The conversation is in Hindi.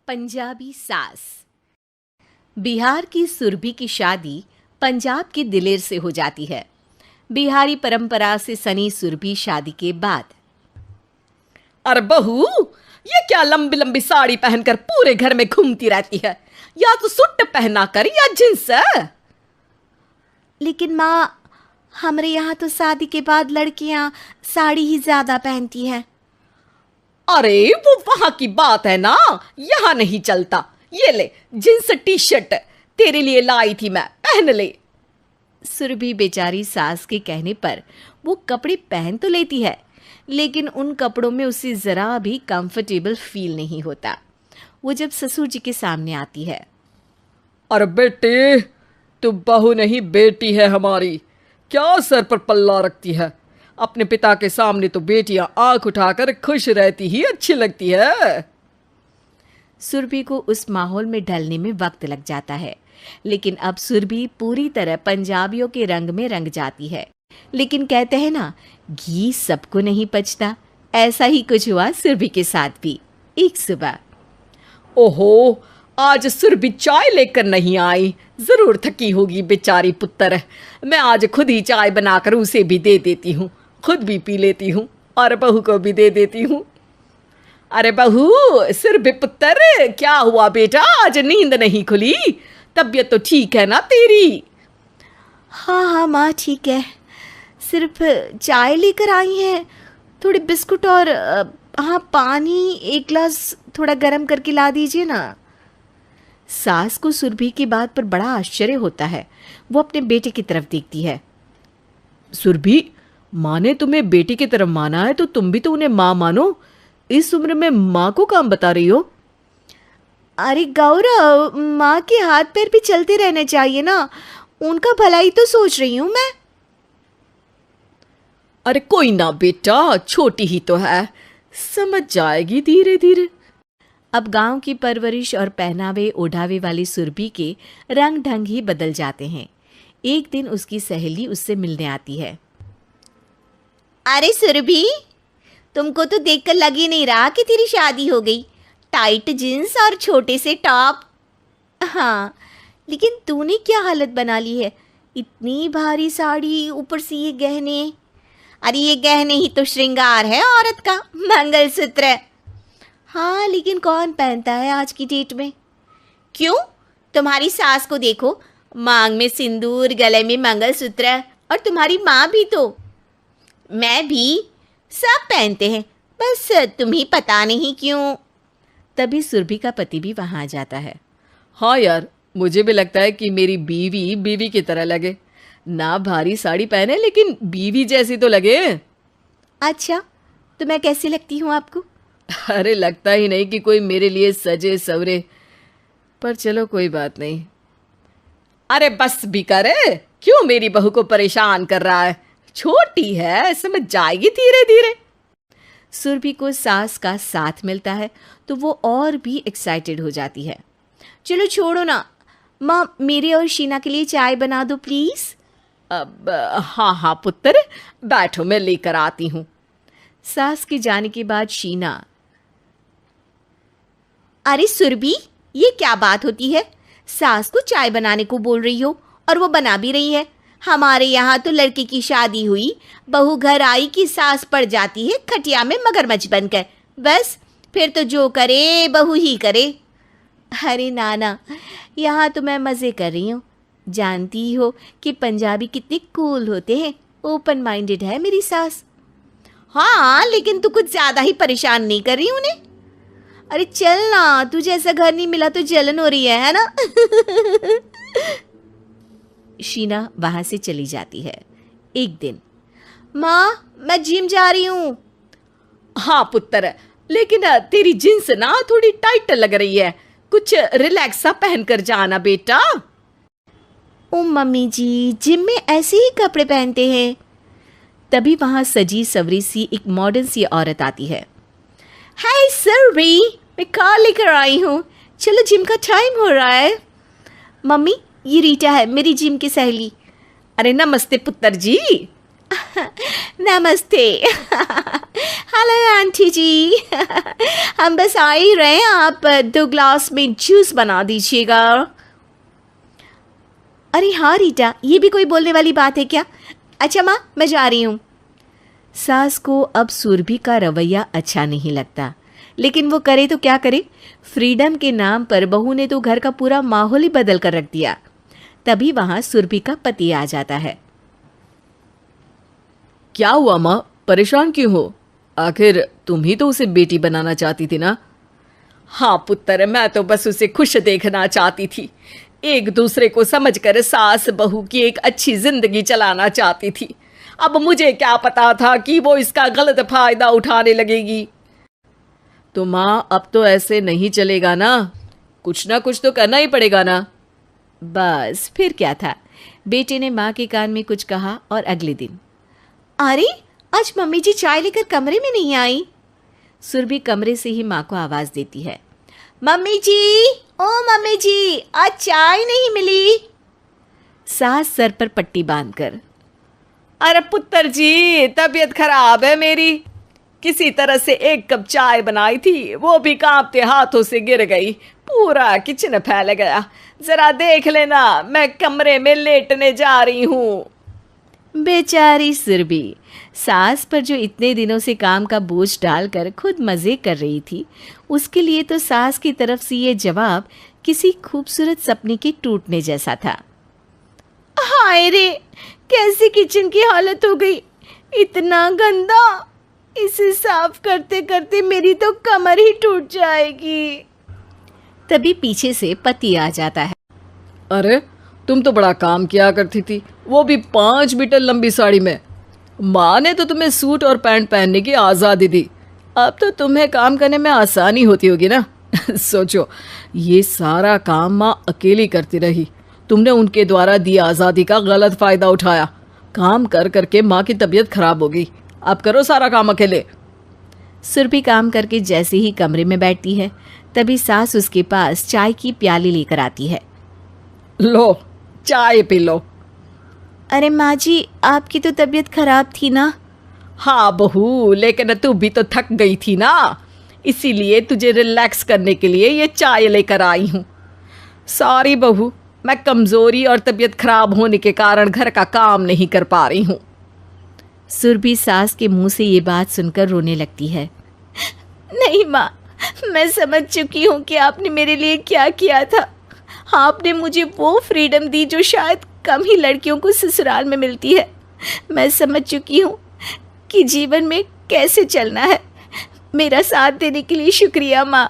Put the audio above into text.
पंजाबी सास। बिहार की सुरभि की शादी पंजाब के दिलेर से हो जाती है। बिहारी परंपरा से सनी सुरभि शादी के बाद, अरे बहू, ये क्या लंबी लंबी साड़ी पहनकर पूरे घर में घूमती रहती है? या तो सूट पहना कर या जींस। लेकिन माँ, हमारे यहाँ तो शादी के बाद लड़कियां साड़ी ही ज्यादा पहनती हैं। अरे वो वहां की बात है ना, यहाँ नहीं चलता। ये ले जींस टी शर्ट तेरे लिए लाई थी मैं, पहन ले। सुरभि बेचारी सास के कहने पर वो कपड़े पहन तो लेती है, लेकिन उन कपड़ों में उसे जरा भी कंफर्टेबल फील नहीं होता वो जब ससुर जी के सामने आती है। अरे बेटे, तू बहू नहीं बेटी है हमारी, क्या सर पर पल्ला रखती है? अपने पिता के सामने तो बेटियां आंख उठाकर खुश रहती ही अच्छी लगती है। सुरभि को उस माहौल में ढलने में वक्त लग जाता है, लेकिन अब सुरभि पूरी तरह पंजाबियों के रंग में रंग जाती है। लेकिन कहते हैं ना, घी सबको नहीं पचता। ऐसा ही कुछ हुआ सुरभि के साथ भी। एक सुबह, ओहो, आज सुरभि चाय लेकर नहीं आई। जरूर थकी होगी बेचारी पुत्र। मैं आज खुद ही चाय बनाकर उसे भी दे देती हूँ, खुद भी पी लेती हूँ और बहू को भी दे देती हूँ। अरे बहू, सुरभि पुत्र, क्या हुआ बेटा? आज नींद नहीं खुली? तबीयत तो ठीक है ना तेरी? हाँ हाँ माँ, ठीक है। सिर्फ चाय लेकर आई हैं, थोड़े बिस्कुट और हाँ पानी एक गिलास थोड़ा गर्म करके ला दीजिए ना। सास को सुरभि की बात पर बड़ा आश्चर्य होता है। वो अपने बेटे की तरफ देखती है। सुरभि, माँ ने तुम्हें बेटी की तरफ माना है तो तुम भी तो उन्हें माँ मानो। इस उम्र में माँ को काम बता रही हो? अरे गौरव, माँ के हाथ पैर भी चलते रहने चाहिए ना, उनका भलाई तो सोच रही हूँ मैं। अरे कोई ना बेटा, छोटी ही तो है, समझ जाएगी धीरे धीरे। अब गांव की परवरिश और पहनावे ओढ़ावे वाली सुरभि के रंग ढंग ही बदल जाते हैं। एक दिन उसकी सहेली उससे मिलने आती है। अरे सुरभि, तुमको तो देखकर लग ही नहीं रहा कि तेरी शादी हो गई। टाइट जींस और छोटे से टॉप। हाँ, लेकिन तूने क्या हालत बना ली है? इतनी भारी साड़ी, ऊपर से ये गहने। अरे ये गहने ही तो श्रृंगार है औरत का, मंगलसूत्र। हाँ, लेकिन कौन पहनता है आज की डेट में? क्यों? तुम्हारी सास को देखो, मांग में सिंदूर, गले में मंगलसूत्र, और तुम्हारी माँ भी तो। मैं भी, सब पहनते हैं, बस तुम्हें पता नहीं क्यों। तभी सुरभि का पति भी वहां आ जाता है। हाँ यार, मुझे भी लगता है कि मेरी बीवी बीवी की तरह लगे। ना भारी साड़ी पहने, लेकिन बीवी जैसी तो लगे। अच्छा, तो मैं कैसी लगती हूँ आपको? अरे लगता ही नहीं कि कोई मेरे लिए सजे सवरे, पर चलो कोई बात नहीं। अरे बस भी करे, क्यों मेरी बहू को परेशान कर रहा है? छोटी है, समझ जाएगी धीरे धीरे। सुरभि को सास का साथ मिलता है तो वो और भी एक्साइटेड हो जाती है। चलो छोड़ो ना माँ, मेरे और शीना के लिए चाय बना दो प्लीज। अब हाँ हाँ पुत्र, बैठो, मैं लेकर आती हूँ। सास के जाने के बाद शीना, अरे सुरभि, ये क्या बात होती है? सास को चाय बनाने को बोल रही हो और वो बना भी रही है। हमारे यहाँ तो लड़की की शादी हुई, बहू घर आई कि सास पड़ जाती है खटिया में मगरमच्छ बनकर। बस फिर तो जो करे बहू ही करे। अरे नाना, यहाँ तो मैं मज़े कर रही हूँ। जानती ही हो कि पंजाबी कितने कूल होते हैं। ओपन माइंडेड है मेरी सास। हाँ, लेकिन तू कुछ ज़्यादा ही परेशान नहीं कर रही उन्हें? अरे चल ना, तुझे ऐसा घर नहीं मिला तो जलन हो रही है ना? शीना वहां से चली जाती है। एक दिन, माँ मैं जिम जा रही हूँ। हाँ पुत्र, लेकिन तेरी जींस ना थोड़ी टाइट लग रही है, कुछ रिलैक्स सा पहन कर जाना बेटा। ओ मम्मी जी, जिम में ऐसे ही कपड़े पहनते हैं। तभी वहां सजी सवरी सी एक मॉडर्न सी औरत आती है। हाय सुरभि, मैं कार लेकर आई हूँ, चलो जिम का टाइम हो रहा है। मम्मी, ये रीटा है, मेरी जिम की सहेली। अरे नमस्ते पुत्र जी। नमस्ते। हेलो आंटी जी। हम बस आ ही रहे हैं, आप 2 ग्लास में जूस बना दीजिएगा। अरे हाँ रीटा, ये भी कोई बोलने वाली बात है क्या? अच्छा माँ, मैं जा रही हूँ। सास को अब सुरभि का रवैया अच्छा नहीं लगता, लेकिन वो करे तो क्या करे। फ्रीडम के नाम पर बहू ने तो घर का पूरा माहौल ही बदल कर रख दिया। तभी वहाँ सुरभि का पति आ जाता है। क्या हुआ माँ, परेशान क्यों हो? आखिर तुम ही तो उसे बेटी बनाना चाहती थी ना? हाँ पुत्र, मैं तो बस उसे खुश देखना चाहती थी। एक दूसरे को समझकर सास बहू की एक अच्छी जिंदगी चलाना चाहती थी। अब मुझे क्या पता था कि वो इसका गलत फायदा उठाने लगेगी। तो माँ, अब तो ऐसे नहीं चलेगा ना कुछ तो करना ही पड़ेगा ना। बस फिर क्या था, बेटे ने माँ के कान में कुछ कहा और अगले दिन, अरे आज मम्मी जी चाय लेकर कमरे में नहीं आई। सुरभि कमरे से ही माँ को आवाज देती है, मम्मी जी, ओ मम्मी जी, आज चाय नहीं मिली। सास सर पर पट्टी बांधकर, अरे पुत्र जी, तबीयत खराब है मेरी। किसी तरह से 1 कप चाय बनाई थी, वो भी कांपते हाथों से गिर गई, पूरा किचन फैल गया। जरा देख लेना, मैं कमरे में लेटने जा रही हूँ। बेचारी सुरभि सास पर जो इतने दिनों से काम का बोझ डालकर खुद मज़े कर रही थी, उसके लिए तो सास की तरफ से ये जवाब किसी खूबसूरत सपने के टूटने जैसा था। हाय रे, कैसी किचन की हालत हो गई, इतना गंदा। इसे साफ करते करते मेरी तो कमर ही टूट जाएगी। तभी पीछे से पति आ जाता है। अरे तुम तो बड़ा काम किया करती थी, वो भी 5 मीटर लंबी साड़ी में। माँ ने तो तुम्हें सूट और पैंट पहनने की आज़ादी दी, अब तो तुम्हें काम करने में आसानी होती होगी ना। सोचो, ये सारा काम माँ अकेली करती रही, तुमने उनके द्वारा दी आज़ादी का गलत फ़ायदा उठाया। काम कर करके माँ की तबीयत खराब हो गई, अब करो सारा काम अकेले। सुरभि काम करके जैसे ही कमरे में बैठती है, तभी सास उसके पास चाय की प्याली लेकर आती है। लो, चाय पी लो। अरे माँ जी, आपकी तो तबीयत खराब थी ना। हाँ बहू, लेकिन तू भी तो थक गई थी ना, इसीलिए तुझे रिलैक्स करने के लिए ये चाय लेकर आई हूँ। सॉरी बहू, मैं कमज़ोरी और तबीयत खराब होने के कारण घर का काम नहीं कर पा रही हूँ। सुरभि सास के मुंह से ये बात सुनकर रोने लगती है। नहीं माँ, मैं समझ चुकी हूँ कि आपने मेरे लिए क्या किया था। आपने मुझे वो फ्रीडम दी जो शायद कम ही लड़कियों को ससुराल में मिलती है। मैं समझ चुकी हूँ कि जीवन में कैसे चलना है। मेरा साथ देने के लिए शुक्रिया माँ।